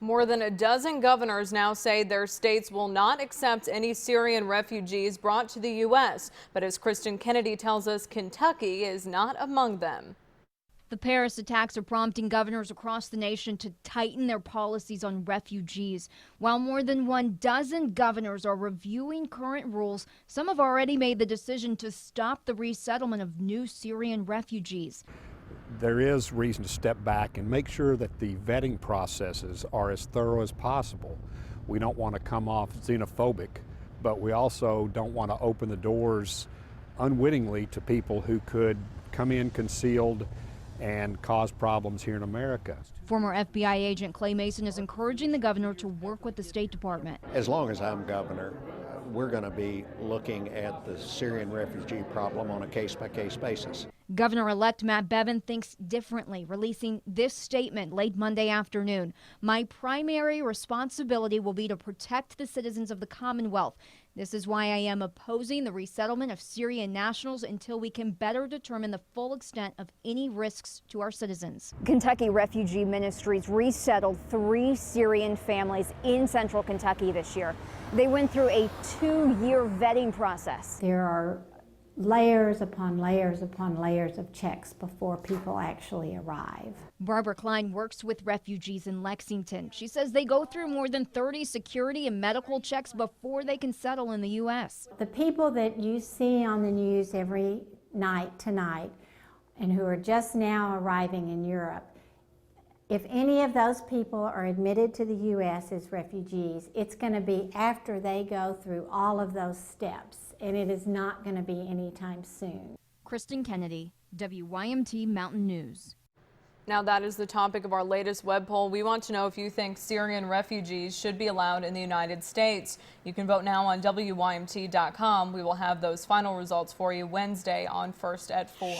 More than a dozen governors now say their states will not accept any Syrian refugees brought to the U.S. But as Kristen Kennedy tells us, Kentucky is not among them. The Paris attacks are prompting governors across the nation to tighten their policies on refugees. While more than 12 governors are reviewing current rules, some have already made the decision to stop the resettlement of new Syrian refugees. There is reason to step back and make sure that the vetting processes are as thorough as possible. We don't want to come off xenophobic, but we also don't want to open the doors unwittingly to people who could come in concealed and cause problems here in America. Former FBI agent Clay Mason is encouraging the governor to work with the State Department. As long as I'm governor, we're going to be looking at the Syrian refugee problem on a case-by-case basis. Governor-elect Matt Bevin thinks differently, releasing this statement late Monday afternoon. "My primary responsibility will be to protect the citizens of the Commonwealth. This is why I am opposing the resettlement of Syrian nationals until we can better determine the full extent of any risks to our citizens." Kentucky Refugee Ministries resettled 3 Syrian families in central Kentucky this year. They went through a 2-year vetting process. There are layers upon layers upon layers of checks before people actually arrive. Barbara Klein works with refugees in Lexington. She says they go through more than 30 security and medical checks before they can settle in the U.S. The people that you see on the news every night tonight and who are just now arriving in Europe, if any of those people are admitted to the U.S. as refugees, it's going to be after they go through all of those steps, and it is not going to be anytime soon. Kristen Kennedy, WYMT Mountain News. Now that is the topic of our latest web poll. We want to know if you think Syrian refugees should be allowed in the United States. You can vote now on WYMT.com. We will have those final results for you Wednesday on First at 4.